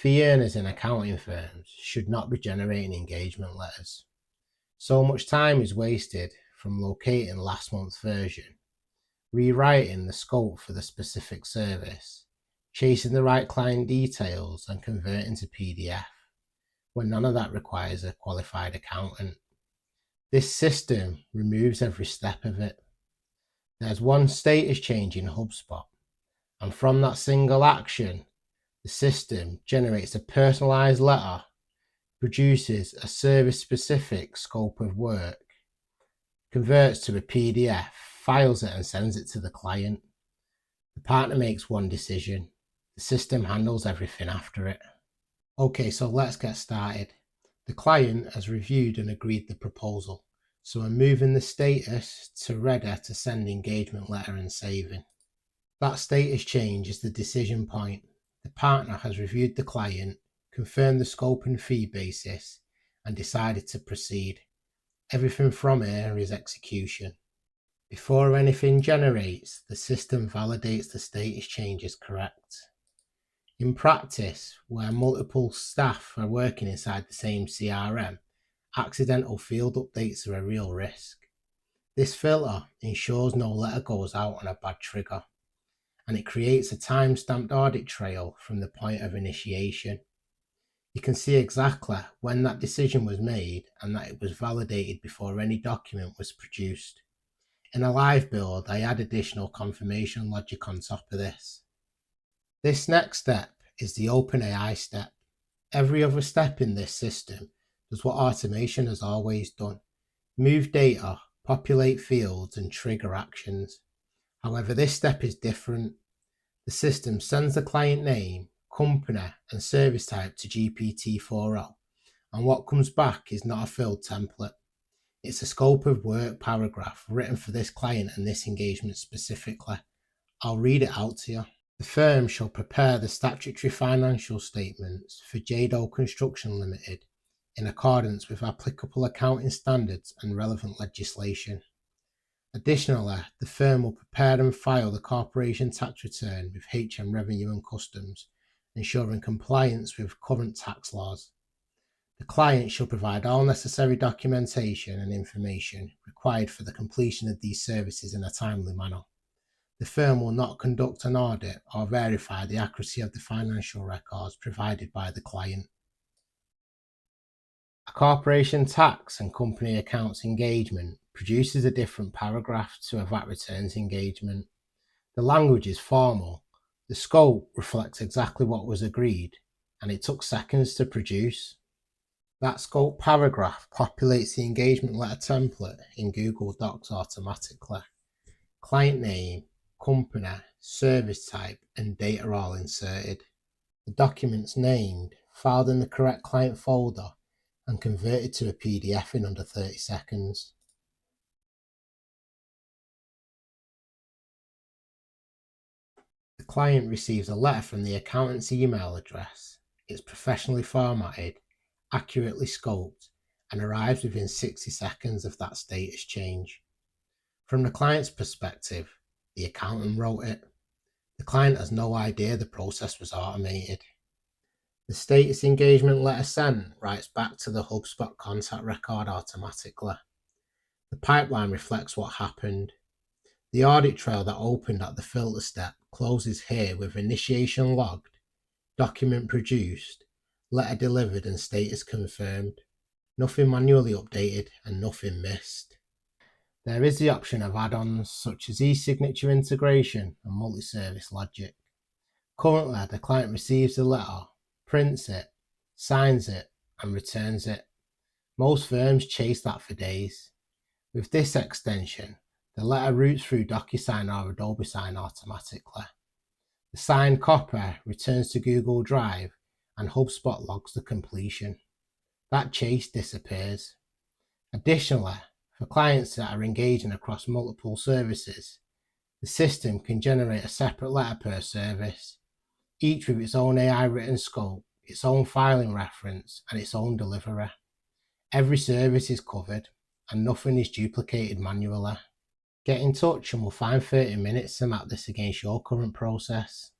Fee earners in accounting firms should not be generating engagement letters. So much time is wasted from locating last month's version, rewriting the scope for the specific service, chasing the right client details and converting to PDF, when none of that requires a qualified accountant. This system removes every step of it. There's one status change in HubSpot, and from that single action, the system generates a personalized letter, produces a service-specific scope of work, converts to a PDF, files it and sends it to the client. The partner makes one decision. The system handles everything after it. Okay, so let's get started. The client has reviewed and agreed the proposal, so I'm moving the status to ready to send engagement letter and saving. That status change is the decision point. The partner has reviewed the client, confirmed the scope and fee basis, and decided to proceed. Everything from here is execution. Before anything generates, the system validates the status change is correct. In practice, where multiple staff are working inside the same CRM, accidental field updates are a real risk. This filter ensures no letter goes out on a bad trigger, and it creates a time-stamped audit trail from the point of initiation. You can see exactly when that decision was made and that it was validated before any document was produced. In a live build, I add additional confirmation logic on top of this. This next step is the OpenAI step. Every other step in this system does what automation has always done: move data, populate fields, and trigger actions. However, this step is different. The system sends the client name, company, and service type to GPT-4o, and what comes back is not a filled template. It's a scope of work paragraph written for this client and this engagement specifically. I'll read it out to you. The firm shall prepare the statutory financial statements for Jado Construction Limited in accordance with applicable accounting standards and relevant legislation. Additionally, the firm will prepare and file the corporation tax return with HM Revenue and Customs, ensuring compliance with current tax laws. The client shall provide all necessary documentation and information required for the completion of these services in a timely manner. The firm will not conduct an audit or verify the accuracy of the financial records provided by the client. A corporation tax and company accounts engagement produces a different paragraph to a VAT returns engagement. The language is formal, the scope reflects exactly what was agreed, and it took seconds to produce. That scope paragraph populates the engagement letter template in Google Docs automatically. Client name, company, service type, and date are all inserted. The document's named, filed in the correct client folder, and converted to a PDF in under 30 seconds. The client receives a letter from the accountant's email address. It's professionally formatted, accurately scoped, and arrives within 60 seconds of that status change. From the client's perspective, the accountant wrote it. The client has no idea the process was automated. The status engagement letter sent writes back to the HubSpot contact record automatically. The pipeline reflects what happened. The audit trail that opened at the filter step closes here with initiation logged, document produced, letter delivered, and status confirmed. Nothing manually updated and nothing missed. There is the option of add-ons such as e-signature integration and multi-service logic. Currently, the client receives the letter, prints it, signs it, and returns it. Most firms chase that for days. With this extension, the letter routes through DocuSign or Adobe Sign automatically. The signed copy returns to Google Drive and HubSpot logs the completion. That chase disappears. Additionally, for clients that are engaging across multiple services, the system can generate a separate letter per service, each with its own AI written scope, its own filing reference, and its own delivery. Every service is covered and nothing is duplicated manually. Get in touch and we'll find 30 minutes to map this against your current process.